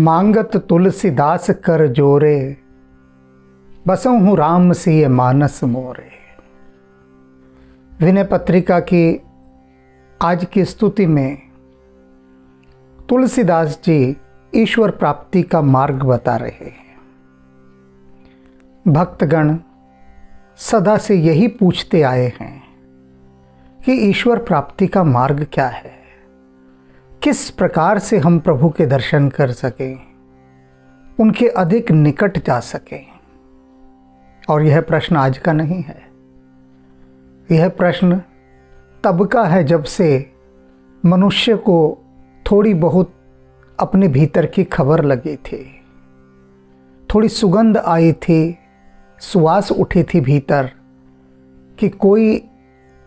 मांगत तुलसीदास कर जोरे, बसहूँ राम सिय मानस मोरे। विनय पत्रिका की आज की स्तुति में तुलसीदास जी ईश्वर प्राप्ति का मार्ग बता रहे हैं। भक्तगण सदा से यही पूछते आए हैं कि ईश्वर प्राप्ति का मार्ग क्या है, किस प्रकार से हम प्रभु के दर्शन कर सकें, उनके अधिक निकट जा सकें। और यह प्रश्न आज का नहीं है, यह प्रश्न तब का है जब से मनुष्य को थोड़ी बहुत अपने भीतर की खबर लगी थी, थोड़ी सुगंध आई थी, सुवास उठी थी भीतर कि कोई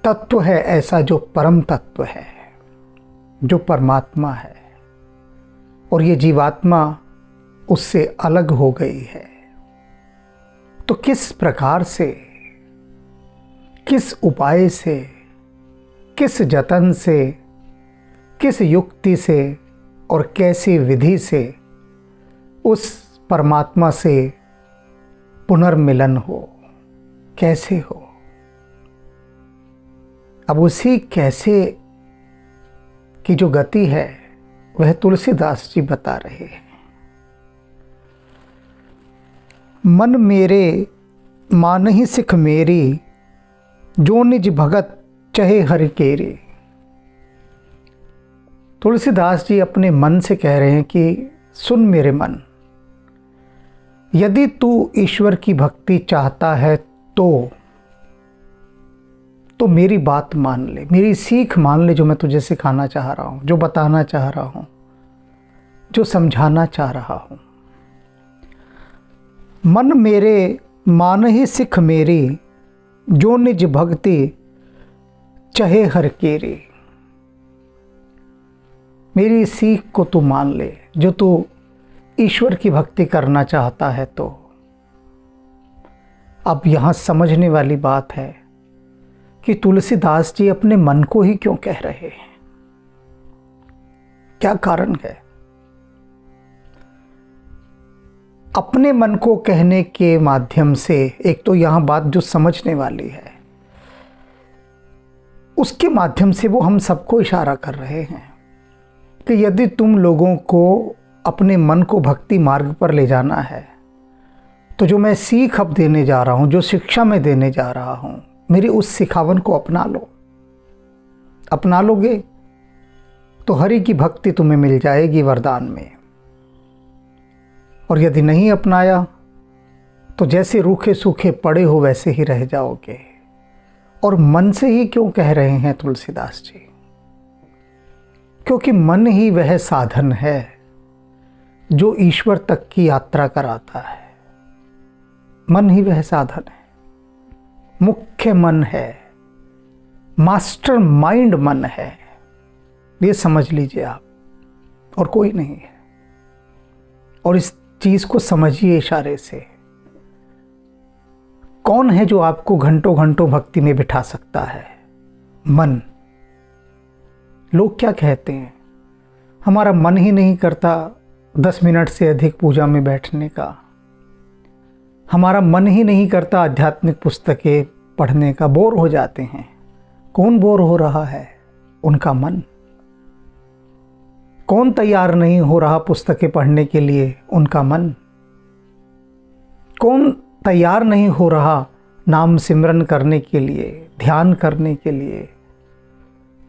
तत्व है ऐसा जो परम तत्व है, जो परमात्मा है, और ये जीवात्मा उससे अलग हो गई है। तो किस प्रकार से, किस उपाय से, किस जतन से, किस युक्ति से और कैसी विधि से उस परमात्मा से पुनर्मिलन हो, कैसे हो। अब उसी कैसे की जो गति है वह तुलसीदास जी बता रहे हैं। मन मेरे मानहि सिख मेरी, जो निज भगत चहे हरि केरी। तुलसीदास जी अपने मन से कह रहे हैं कि सुन मेरे मन, यदि तू ईश्वर की भक्ति चाहता है तो मेरी बात मान ले, मेरी सीख मान ले, जो मैं तुझे सिखाना चाह रहा हूँ, जो बताना चाह रहा हूँ, जो समझाना चाह रहा हूँ। मन मेरे मानहि सिख मेरी, जो निज भक्ति चहे हर केरी। मेरी सीख को तू मान ले, जो तू ईश्वर की भक्ति करना चाहता है। तो अब यहाँ समझने वाली बात है कि तुलसीदास जी अपने मन को ही क्यों कह रहे हैं, क्या कारण है। अपने मन को कहने के माध्यम से एक तो यहाँ बात जो समझने वाली है, उसके माध्यम से वो हम सबको इशारा कर रहे हैं कि यदि तुम लोगों को अपने मन को भक्ति मार्ग पर ले जाना है, तो जो मैं सीख अब देने जा रहा हूँ, जो शिक्षा मैं देने जा रहा हूँ, मेरी उस सिखावन को अपना लो। अपना लोगे तो हरि की भक्ति तुम्हें मिल जाएगी वरदान में, और यदि नहीं अपनाया तो जैसे रूखे सूखे पड़े हो वैसे ही रह जाओगे। और मन से ही क्यों कह रहे हैं तुलसीदास जी? क्योंकि मन ही वह साधन है जो ईश्वर तक की यात्रा कराता है। मन ही वह साधन है, मुख्य मन है, मास्टर माइंड मन है, ये समझ लीजिए आप, और कोई नहीं है। और इस चीज को समझिए इशारे से। कौन है जो आपको घंटों घंटों भक्ति में बिठा सकता है? मन। लोग क्या कहते हैं, हमारा मन ही नहीं करता 10 मिनट से अधिक पूजा में बैठने का, हमारा मन ही नहीं करता आध्यात्मिक पुस्तकें पढ़ने का, बोर हो जाते हैं। कौन बोर हो रहा है? उनका मन। कौन तैयार नहीं हो रहा पुस्तकें पढ़ने के लिए? उनका मन। कौन तैयार नहीं हो रहा नाम सिमरन करने के लिए, ध्यान करने के लिए,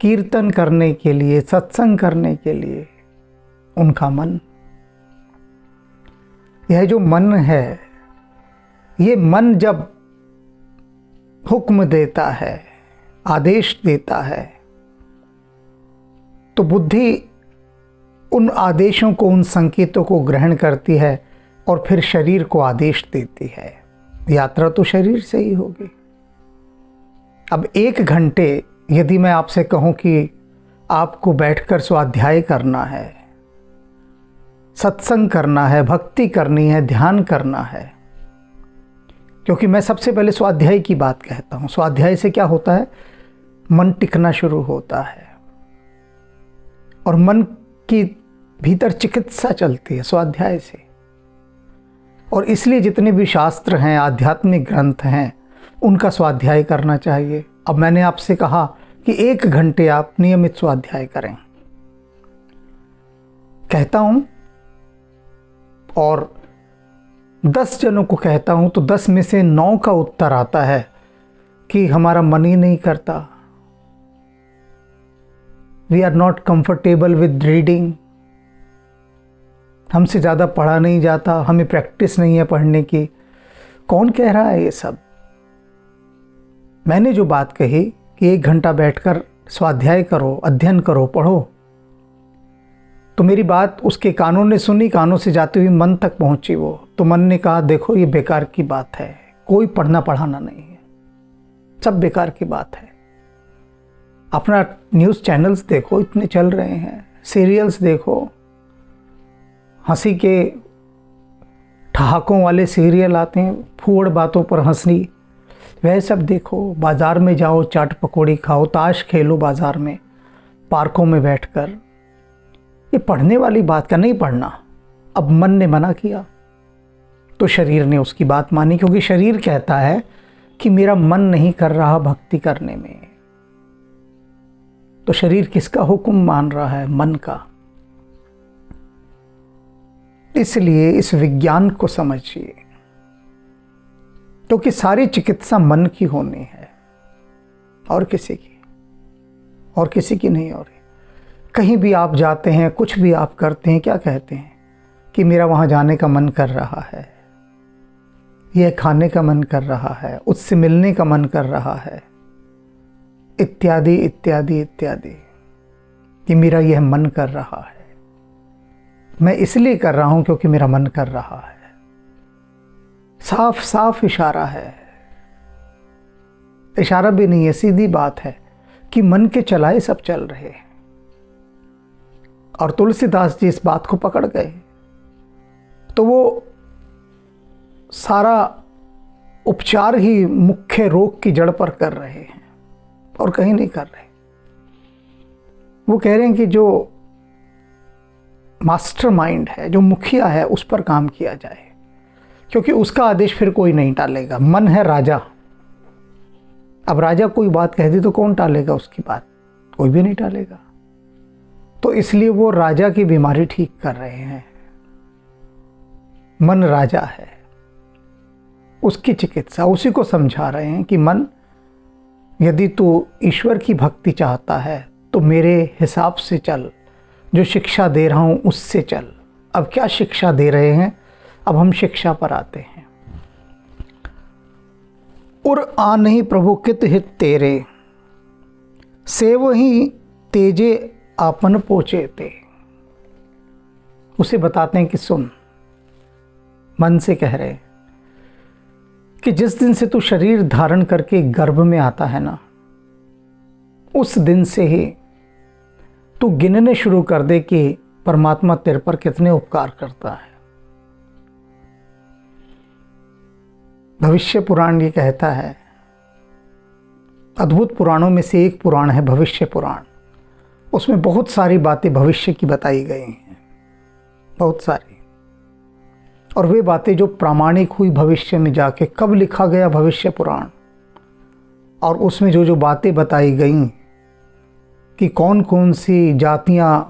कीर्तन करने के लिए, सत्संग करने के लिए? उनका मन। यह जो मन है, ये मन जब हुक्म देता है, आदेश देता है, तो बुद्धि उन आदेशों को, उन संकेतों को ग्रहण करती है और फिर शरीर को आदेश देती है। यात्रा तो शरीर से ही होगी। अब 1 घंटे यदि मैं आपसे कहूं कि आपको बैठकर स्वाध्याय करना है, सत्संग करना है, भक्ति करनी है, ध्यान करना है, क्योंकि मैं सबसे पहले स्वाध्याय की बात कहता हूँ। स्वाध्याय से क्या होता है? मन टिकना शुरू होता है, और मन की भीतर चिकित्सा चलती है स्वाध्याय से। और इसलिए जितने भी शास्त्र हैं, आध्यात्मिक ग्रंथ हैं, उनका स्वाध्याय करना चाहिए। अब मैंने आपसे कहा कि 1 घंटे आप नियमित स्वाध्याय करें, कहता हूं, और 10 जनों को कहता हूं तो 10 में से 9 का उत्तर आता है कि हमारा मन ही नहीं करता। We are not comfortable with reading. हमसे ज़्यादा पढ़ा नहीं जाता, हमें प्रैक्टिस नहीं है पढ़ने की। कौन कह रहा है ये सब? मैंने जो बात कही कि 1 घंटा बैठकर स्वाध्याय करो, अध्ययन करो, पढ़ो, तो मेरी बात उसके कानों ने सुनी, कानों से जाती हुई मन तक पहुंची वो। तो मन ने कहा देखो ये बेकार की बात है, कोई पढ़ना पढ़ाना नहीं है, सब बेकार की बात है। अपना न्यूज़ चैनल्स देखो, इतने चल रहे हैं, सीरियल्स देखो, हंसी के ठहाकों वाले सीरियल आते हैं, फूहड़ बातों पर हंसनी, वह सब देखो। बाज़ार में जाओ, चाट पकौड़ी खाओ, ताश खेलो बाज़ार में, पार्कों में बैठकर। ये पढ़ने वाली बात का नहीं पढ़ना। अब मन ने मना किया तो शरीर ने उसकी बात मानी, क्योंकि शरीर कहता है कि मेरा मन नहीं कर रहा भक्ति करने में। तो शरीर किसका हुक्म मान रहा है? मन का। इसलिए इस विज्ञान को समझिए, क्योंकि सारी चिकित्सा मन की होनी है और किसी की नहीं हो रही। कहीं भी आप जाते हैं, कुछ भी आप करते हैं, क्या कहते हैं कि मेरा वहाँ जाने का मन कर रहा है, यह खाने का मन कर रहा है, उससे मिलने का मन कर रहा है, इत्यादि इत्यादि इत्यादि, कि मेरा यह मन कर रहा है। मैं इसलिए कर रहा हूँ क्योंकि मेरा मन कर रहा है। साफ साफ इशारा है, इशारा भी नहीं है, सीधी बात है कि मन के चलाए सब चल रहे हैं। और तुलसीदास जी इस बात को पकड़ गए तो वो सारा उपचार ही मुख्य रोग की जड़ पर कर रहे हैं और कहीं नहीं कर रहे। वो कह रहे हैं कि जो मास्टरमाइंड है, जो मुखिया है, उस पर काम किया जाए, क्योंकि उसका आदेश फिर कोई नहीं टालेगा। मन है राजा, अब राजा कोई बात कह दी तो कौन टालेगा उसकी बात? कोई भी नहीं टालेगा। तो इसलिए वो राजा की बीमारी ठीक कर रहे हैं। मन राजा है, उसकी चिकित्सा, उसी को समझा रहे हैं कि मन, यदि तू ईश्वर की भक्ति चाहता है तो मेरे हिसाब से चल, जो शिक्षा दे रहा हूं उससे चल। अब क्या शिक्षा दे रहे हैं? अब हम शिक्षा पर आते हैं। उर आनहि प्रभु कित हित तेरे, से वही तेजे आपन पोचे ते। उसे बताते हैं कि सुन, मन से कह रहे कि जिस दिन से तू शरीर धारण करके गर्भ में आता है ना, उस दिन से ही तू गिनने शुरू कर दे कि परमात्मा तेरे पर कितने उपकार करता है। भविष्य पुराण ये कहता है, अद्भुत पुराणों में से एक पुराण है भविष्य पुराण। उसमें बहुत सारी बातें भविष्य की बताई गई हैं, बहुत सारी। और वे बातें जो प्रामाणिक हुई भविष्य में जाके, कब लिखा गया भविष्य पुराण, और उसमें जो जो बातें बताई गई कि कौन कौन सी जातियां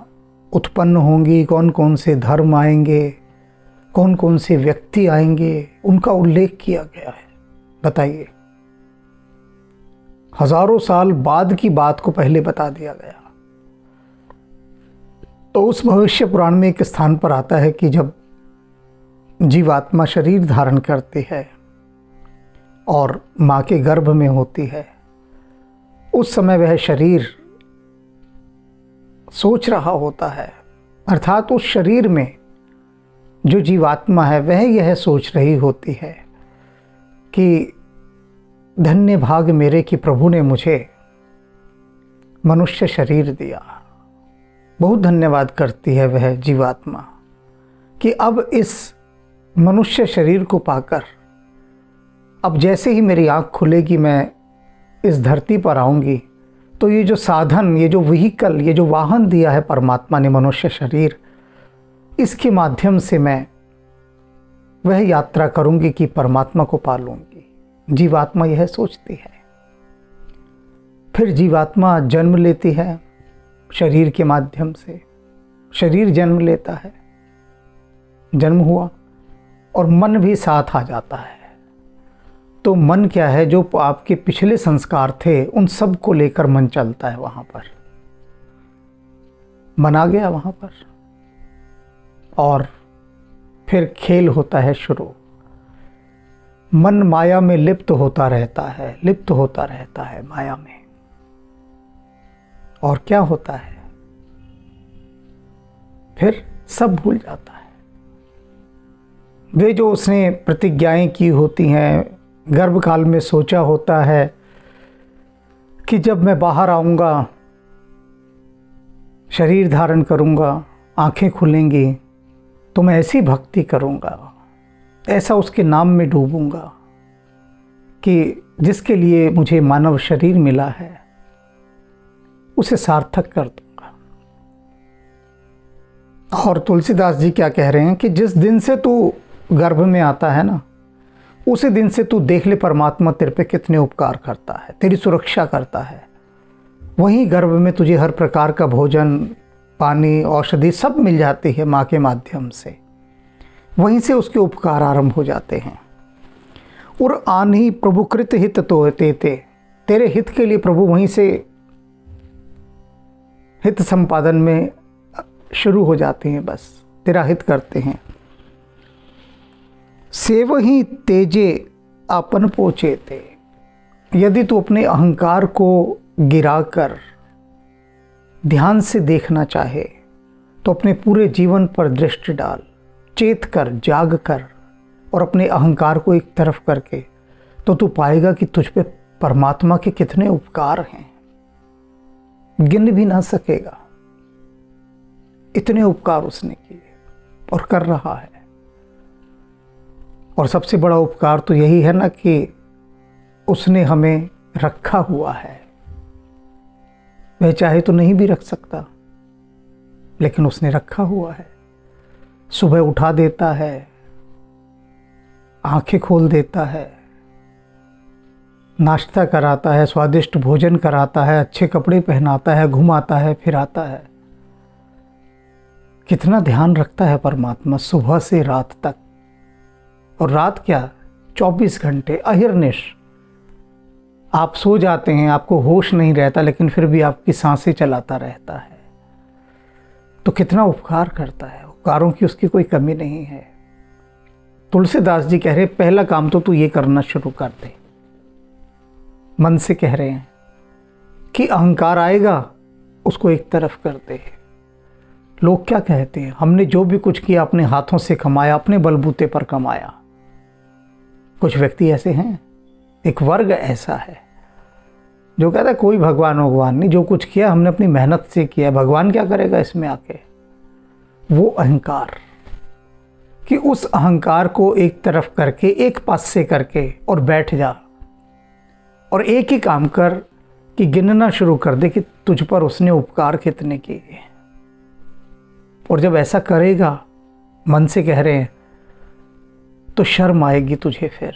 उत्पन्न होंगी, कौन कौन से धर्म आएंगे, कौन कौन से व्यक्ति आएंगे, उनका उल्लेख किया गया है। बताइए, हजारों साल बाद की बात को पहले बता दिया गया। तो उस भविष्य पुराण में एक स्थान पर आता है कि जब जीवात्मा शरीर धारण करती है और माँ के गर्भ में होती है, उस समय वह शरीर सोच रहा होता है, अर्थात उस शरीर में जो जीवात्मा है वह यह सोच रही होती है कि धन्य भाग मेरे कि प्रभु ने मुझे मनुष्य शरीर दिया। बहुत धन्यवाद करती है वह जीवात्मा कि अब इस मनुष्य शरीर को पाकर, अब जैसे ही मेरी आँख खुलेगी, मैं इस धरती पर आऊँगी, तो ये जो साधन, ये जो व्हीकल, ये जो वाहन दिया है परमात्मा ने, मनुष्य शरीर, इसके माध्यम से मैं वह यात्रा करूंगी कि परमात्मा को पालूंगी। जीवात्मा यह सोचती है। फिर जीवात्मा जन्म लेती है शरीर के माध्यम से, शरीर जन्म लेता है, जन्म हुआ और मन भी साथ आ जाता है। तो मन क्या है, जो आपके पिछले संस्कार थे उन सब को लेकर मन चलता है। वहां पर मन आ गया वहां पर, और फिर खेल होता है शुरू। मन माया में लिप्त होता रहता है, लिप्त होता रहता है माया में। और क्या होता है, फिर सब भूल जाता है। वे जो उसने प्रतिज्ञाएं की होती हैं, गर्भकाल में सोचा होता है कि जब मैं बाहर आऊंगा, शरीर धारण करूंगा, आंखें खुलेंगी, तो मैं ऐसी भक्ति करूंगा, ऐसा उसके नाम में डूबूंगा कि जिसके लिए मुझे मानव शरीर मिला है उसे सार्थक कर दूंगा। और तुलसीदास जी क्या कह रहे हैं कि जिस दिन से तू गर्भ में आता है ना, उसी दिन से तू देख ले परमात्मा तेरे पे कितने उपकार करता है, तेरी सुरक्षा करता है। वहीं गर्भ में तुझे हर प्रकार का भोजन, पानी, औषधि सब मिल जाती है माँ के माध्यम से। वहीं से उसके उपकार आरंभ हो जाते हैं। और आन ही प्रभु कृत हित तो तेते, तेरे हित के लिए प्रभु वहीं से हित संपादन में शुरू हो जाते हैं, बस तेरा हित करते हैं। सेव ही तेजे अपन पोचे ते, यदि तू अपने अहंकार को गिराकर ध्यान से देखना चाहे तो अपने पूरे जीवन पर दृष्टि डाल, चेत कर, जाग कर, और अपने अहंकार को एक तरफ करके तो तू पाएगा कि तुझ पे परमात्मा के कितने उपकार हैं, गिन भी ना सकेगा। इतने उपकार उसने किए और कर रहा है। और सबसे बड़ा उपकार तो यही है ना कि उसने हमें रखा हुआ है। वह चाहे तो नहीं भी रख सकता, लेकिन उसने रखा हुआ है। सुबह उठा देता है, आंखें खोल देता है, नाश्ता कराता है, स्वादिष्ट भोजन कराता है, अच्छे कपड़े पहनाता है, घुमाता है, फिराता है। कितना ध्यान रखता है परमात्मा सुबह से रात तक। और रात क्या, 24 घंटे अहिर्निश। आप सो जाते हैं, आपको होश नहीं रहता, लेकिन फिर भी आपकी सांसें चलाता रहता है। तो कितना उपकार करता है, उपकारों की उसकी कोई कमी नहीं है। तुलसीदास जी कह रहे पहला काम तो तू ये करना शुरू कर दे। मन से कह रहे हैं कि अहंकार आएगा, उसको एक तरफ कर दे। लोग क्या कहते हैं, हमने जो भी कुछ किया अपने हाथों से कमाया, अपने बलबूते पर कमाया। कुछ व्यक्ति ऐसे हैं, एक वर्ग ऐसा है जो कहता है कोई भगवान नहीं, जो कुछ किया हमने अपनी मेहनत से किया, भगवान क्या करेगा इसमें आके। वो अहंकार, कि उस अहंकार को एक तरफ करके, एक पास से करके और बैठ जा और एक ही काम कर कि गिनना शुरू कर दे कि तुझ पर उसने उपकार कितने किए। और जब ऐसा करेगा, मन से कह रहे हैं, तो शर्म आएगी तुझे। फिर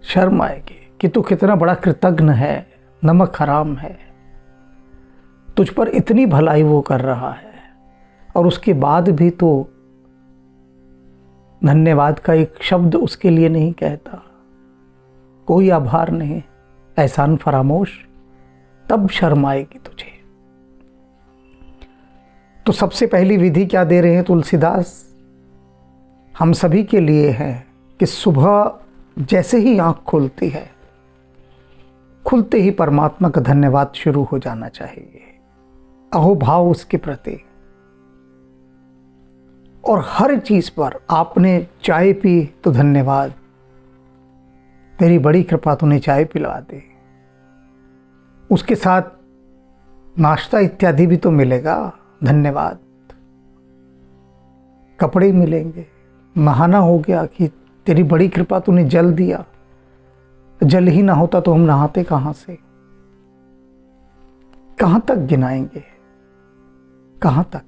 शर्म आएगी कि तू कितना बड़ा कृतज्ञ है, नमक हराम है, तुझ पर इतनी भलाई वो कर रहा है और उसके बाद भी तो धन्यवाद का एक शब्द उसके लिए नहीं कहता, कोई आभार नहीं, एहसान फरामोश। तब शर्म आएगी तुझे। तो सबसे पहली विधि क्या दे रहे हैं तुलसीदास, हम सभी के लिए है कि सुबह जैसे ही आंख खुलती है, खुलते ही परमात्मा का धन्यवाद शुरू हो जाना चाहिए, अहोभाव उसके प्रति। और हर चीज पर, आपने चाय पी तो धन्यवाद, तेरी बड़ी कृपा तूने चाय पिला दी। उसके साथ नाश्ता इत्यादि भी तो मिलेगा, धन्यवाद। कपड़े मिलेंगे, नहाना हो गया कि तेरी बड़ी कृपा तूने जल दिया, जल ही ना होता तो हम नहाते कहां से। कहां तक गिनाएंगे, कहां तक।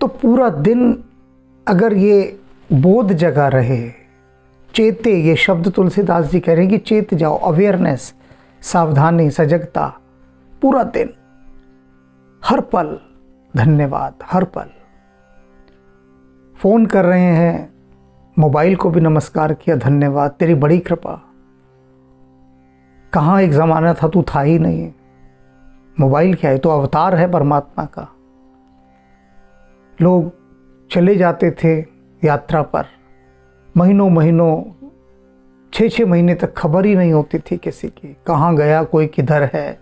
तो पूरा दिन अगर ये बोध जगा रहे, चेते, ये शब्द तुलसीदास जी कह रहे हैं कि चेत जाओ, अवेयरनेस, सावधानी, सजगता, पूरा दिन, हर पल धन्यवाद, हर पल। फोन कर रहे हैं, मोबाइल को भी नमस्कार किया, धन्यवाद, तेरी बड़ी कृपा। कहाँ एक ज़माना था तू था ही नहीं, मोबाइल क्या है, तो अवतार है परमात्मा का। लोग चले जाते थे यात्रा पर, महीनों महीनों, 6-6 महीने तक खबर ही नहीं होती थी किसी की, कहाँ गया, कोई किधर है,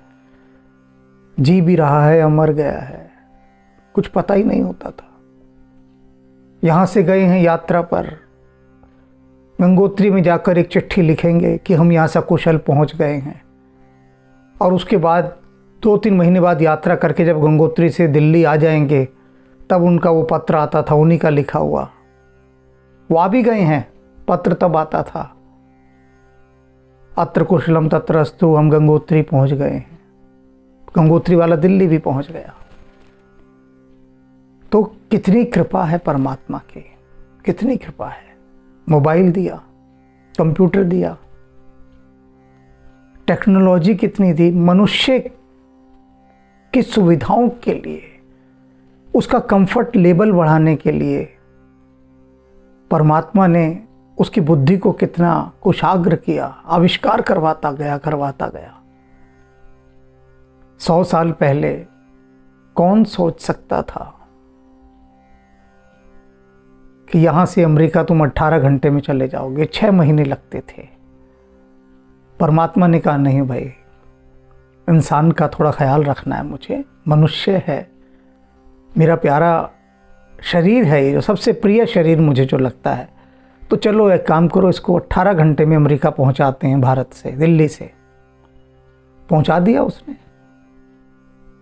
जी भी रहा है या मर गया है, कुछ पता ही नहीं होता था। यहाँ से गए हैं यात्रा पर, गंगोत्री में जाकर एक चिट्ठी लिखेंगे कि हम यहाँ सकुशल पहुँच गए हैं, और उसके बाद 2-3 महीने बाद यात्रा करके जब गंगोत्री से दिल्ली आ जाएंगे, तब उनका वो पत्र आता था, उन्हीं का लिखा हुआ। वो आ भी गए हैं, पत्र तब आता था, अत्र कुशलम तत्र अस्तु, हम गंगोत्री पहुंच गए हैं। गंगोत्री वाला दिल्ली भी पहुंच गया। तो कितनी कृपा है परमात्मा की, कितनी कृपा है। मोबाइल दिया, कंप्यूटर दिया, टेक्नोलॉजी कितनी दी, मनुष्य की सुविधाओं के लिए, उसका कंफर्ट लेवल बढ़ाने के लिए परमात्मा ने उसकी बुद्धि को कितना कुशाग्र किया, आविष्कार करवाता गया। 100 साल पहले कौन सोच सकता था कि यहां से अमेरिका तुम 18 घंटे में चले जाओगे, 6 महीने लगते थे। परमात्मा ने कहा नहीं भाई, इंसान का थोड़ा ख्याल रखना है, मुझे मनुष्य है, मेरा प्यारा शरीर है, ये जो सबसे प्रिय शरीर मुझे जो लगता है, तो चलो एक काम करो, इसको 18 घंटे में अमेरिका पहुंचाते हैं, भारत से, दिल्ली से। पहुंचा दिया उसने।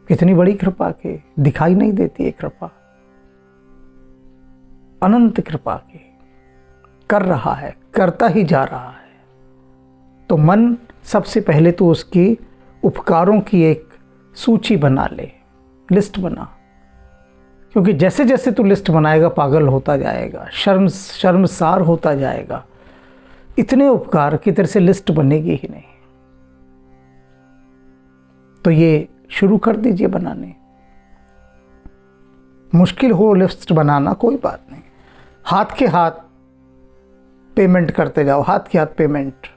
कितनी बड़ी कृपा की, दिखाई नहीं देती है कृपा, अनंत कृपा की। कर रहा है, करता ही जा रहा है। तो मन सबसे पहले तो उसकी उपकारों की एक सूची बना ले, लिस्ट बना, क्योंकि जैसे जैसे तू लिस्ट बनाएगा पागल होता जाएगा, शर्मसार होता जाएगा। इतने उपकार की तरह से लिस्ट बनेगी ही नहीं। तो ये शुरू कर दीजिए बनाने। मुश्किल हो लिस्ट बनाना, कोई बात नहीं, हाथ के हाथ पेमेंट करते जाओ, हाथ के हाथ पेमेंट,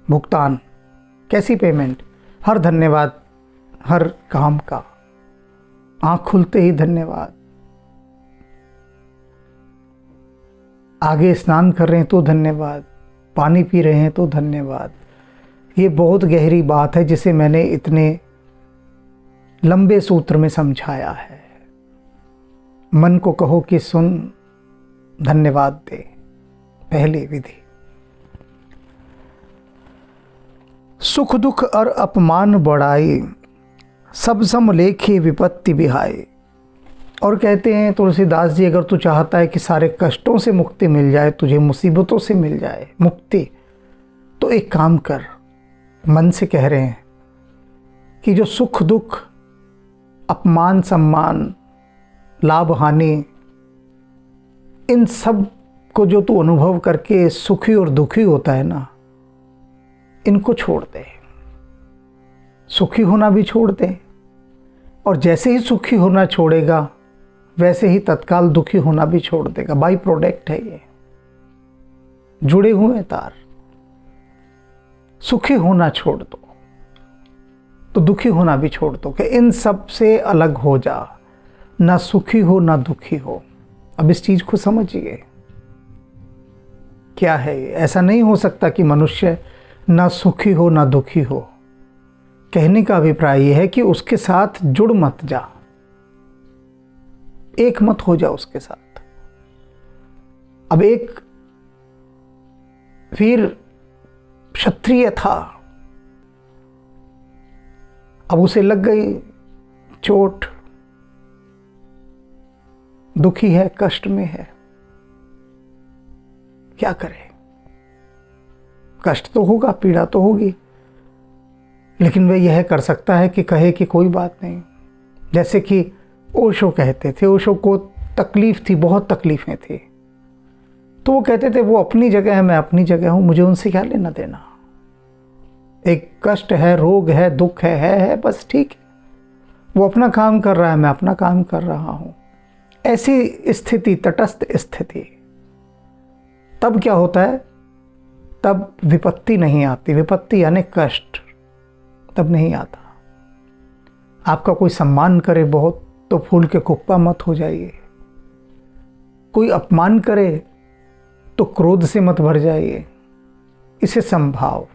भुगतान। कैसी पेमेंट? हर धन्यवाद, हर काम का, आँख खुलते ही धन्यवाद, आगे स्नान कर रहे हैं तो धन्यवाद, पानी पी रहे हैं तो धन्यवाद। ये बहुत गहरी बात है जिसे मैंने इतने लंबे सूत्र में समझाया है। मन को कहो कि सुन, धन्यवाद दे। पहली विधि, सुख दुख और अपमान बढ़ाई, सब सम लेखे विपत्ति बिहाई। और कहते हैं तुलसीदास जी, अगर तू चाहता है कि सारे कष्टों से मुक्ति मिल जाए, तुझे मुसीबतों से मिल जाए मुक्ति, तो एक काम कर। मन से कह रहे हैं कि जो सुख दुख, अपमान सम्मान, लाभ हानि, इन सब को जो तू अनुभव करके सुखी और दुखी होता है ना, इनको छोड़ दे। सुखी होना भी छोड़ दे, और जैसे ही सुखी होना छोड़ेगा वैसे ही तत्काल दुखी होना भी छोड़ देगा। बाई प्रोडक्ट है ये, जुड़े हुए तार। सुखी होना छोड़ दो तो दुखी होना भी छोड़ दो, कि इन सब से अलग हो जा, ना सुखी हो ना दुखी हो। अब इस चीज को समझिए, क्या है ये? ऐसा नहीं हो सकता कि मनुष्य ना सुखी हो ना दुखी हो। कहने का अभिप्राय यह है कि उसके साथ जुड़ मत जा, एक मत हो जा उसके साथ। अब एक वीर क्षत्रिय था, अब उसे लग गई चोट, दुखी है, कष्ट में है, क्या करे? कष्ट तो होगा, पीड़ा तो होगी, लेकिन वह यह कर सकता है कि कहे कि कोई बात नहीं। जैसे कि ओशो कहते थे, ओशो को तकलीफ़ थी, बहुत तकलीफ़ें थी, तो वो कहते थे वो अपनी जगह है, मैं अपनी जगह हूँ, मुझे उनसे क्या लेना देना। एक कष्ट है, रोग है, दुख है बस ठीक है। वो अपना काम कर रहा है, मैं अपना काम कर रहा हूँ। ऐसी स्थिति, तटस्थ स्थिति, तब क्या होता है, तब विपत्ति नहीं आती। विपत्ति यानी कष्ट तब नहीं आता। आपका कोई सम्मान करे बहुत तो फूल के कुप्पा मत हो जाइए। कोई अपमान करे तो क्रोध से मत भर जाइए। इसे संभाव।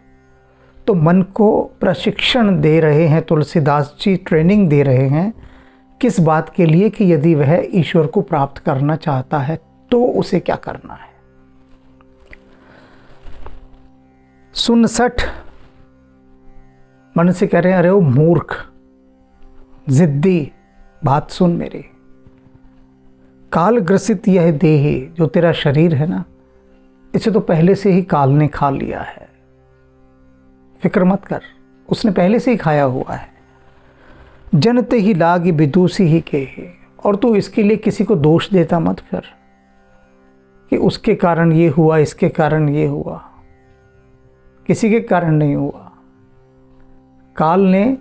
तो मन को प्रशिक्षण दे रहे हैं तुलसीदास जी, ट्रेनिंग दे रहे हैं किस बात के लिए, कि यदि वह ईश्वर को प्राप्त करना चाहता है तो उसे क्या करना है। 59 मन से कह रहे हैं, अरे ओ मूर्ख, जिद्दी, बात सुन मेरी। काल ग्रसित यह देही, जो तेरा शरीर है ना, इसे तो पहले से ही काल ने खा लिया है। फिक्र मत कर, उसने पहले से ही खाया हुआ है। जनते ही लागी विदूषी ही के ही, और तू इसके लिए किसी को दोष देता मत फिर कि उसके कारण ये हुआ, इसके कारण ये हुआ। किसी के कारण नहीं हुआ। काल ने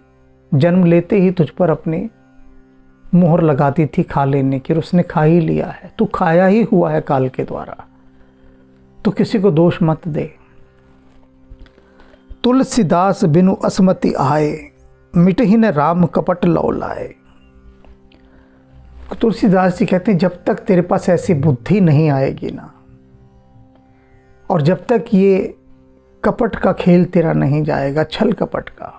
जन्म लेते ही तुझ पर अपनी मोहर लगाती थी खा लेने की, और उसने खा ही लिया है। तू खाया ही हुआ है काल के द्वारा, तो किसी को दोष मत दे। तुलसीदास बिनु असमति आए, मिटहि न राम कपट लौ लाए। तुलसीदास जी कहते हैं, जब तक तेरे पास ऐसी बुद्धि नहीं आएगी ना, और जब तक ये कपट का खेल तेरा नहीं जाएगा, छल कपट का,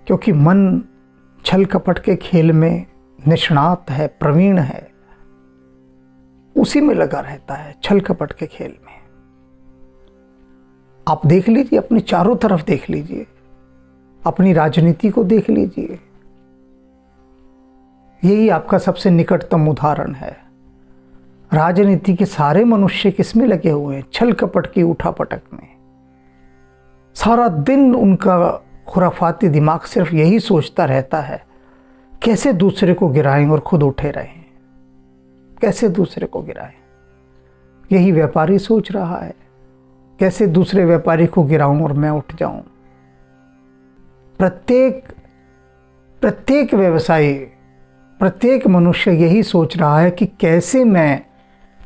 क्योंकि मन छल कपट के खेल में निष्णात है, प्रवीण है, उसी में लगा रहता है, छल कपट के खेल में। आप देख लीजिए, अपने चारों तरफ देख लीजिए, अपनी राजनीति को देख लीजिए, यही आपका सबसे निकटतम उदाहरण है। राजनीति के सारे मनुष्य किसमें लगे हुए हैं? छल कपट की उठापटक में। सारा दिन उनका खुराफाती दिमाग सिर्फ यही सोचता रहता है, कैसे दूसरे को गिराएं और खुद उठे रहें, कैसे दूसरे को गिराएं। यही व्यापारी सोच रहा है, कैसे दूसरे व्यापारी को गिराऊं और मैं उठ जाऊं। प्रत्येक व्यवसायी, प्रत्येक मनुष्य यही सोच रहा है कि कैसे मैं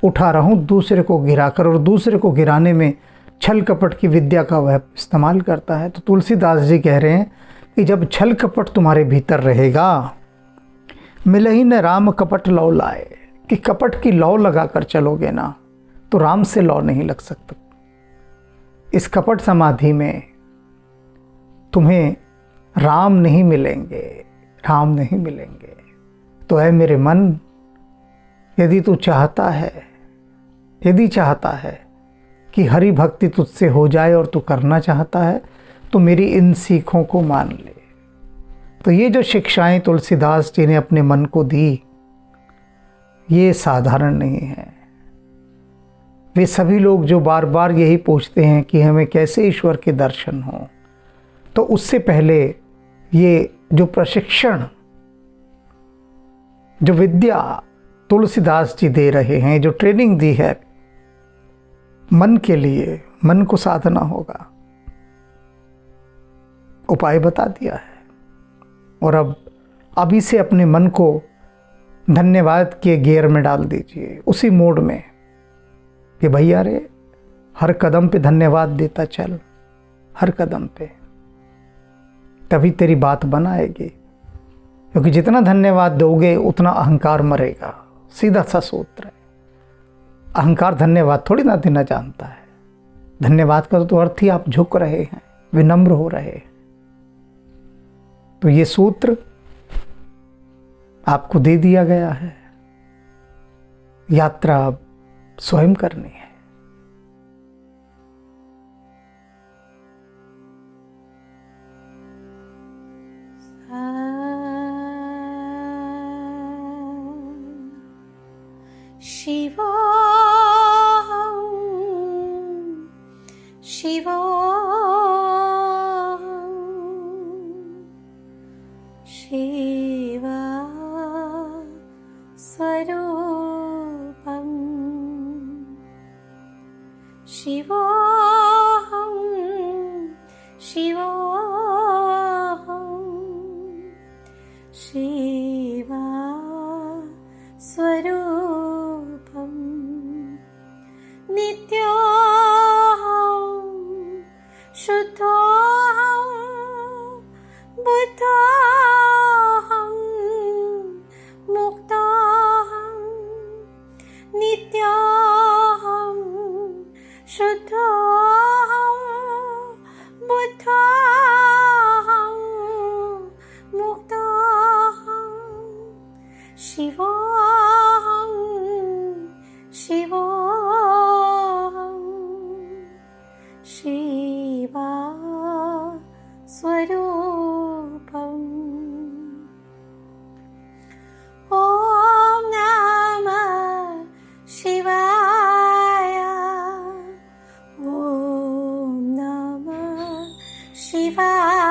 उठा रहूं दूसरे को गिराकर, और दूसरे को गिराने में छल कपट की विद्या का वह इस्तेमाल करता है। तो तुलसीदास जी कह रहे हैं कि जब छल कपट तुम्हारे भीतर रहेगा, मिलहि न राम कपट लौ लाए, कि कपट की लौ लगाकर चलोगे ना, तो राम से लौ नहीं लग सकता। इस कपट समाधि में तुम्हें राम नहीं मिलेंगे, राम नहीं मिलेंगे। तो है मेरे मन, यदि तू चाहता है, यदि चाहता है कि हरि भक्ति तुझसे हो जाए और तू करना चाहता है, तो मेरी इन सीखों को मान ले। तो ये जो शिक्षाएं तुलसीदास जी ने अपने मन को दी, ये साधारण नहीं है। वे सभी लोग जो बार बार यही पूछते हैं कि हमें कैसे ईश्वर के दर्शन हो, तो उससे पहले ये जो प्रशिक्षण, जो विद्या तुलसीदास जी दे रहे हैं, जो ट्रेनिंग दी है मन के लिए, मन को साधना होगा, उपाय बता दिया है। और अब अभी से अपने मन को धन्यवाद के गियर में डाल दीजिए, उसी मोड में कि भैया रे, हर कदम पे धन्यवाद देता चल, हर कदम पे, तभी तेरी बात बनाएगी। क्योंकि जितना धन्यवाद दोगे उतना अहंकार मरेगा। सीधा सा सूत्र है। अहंकार धन्यवाद थोड़ी ना देना जानता है। धन्यवाद का तो अर्थ ही आप झुक रहे हैं, विनम्र हो रहे हैं। तो ये सूत्र आपको दे दिया गया है, यात्रा अब स्वयं करनी है। शिवो शिवो शिवा शिवोऽहं शिवोऽहं शिवा स्वरूपं नित्योऽहं शुद्धोऽहं बुद्धोऽहं मुक्तोऽहं नित्योऽहं शुद्धोऽहं बुद्धोऽहं मुक्तोऽहं शिवोऽहं शिवोऽहं शिवा स्वरूपम् ॐ नमः शिवाय ॐ नमः शिवाय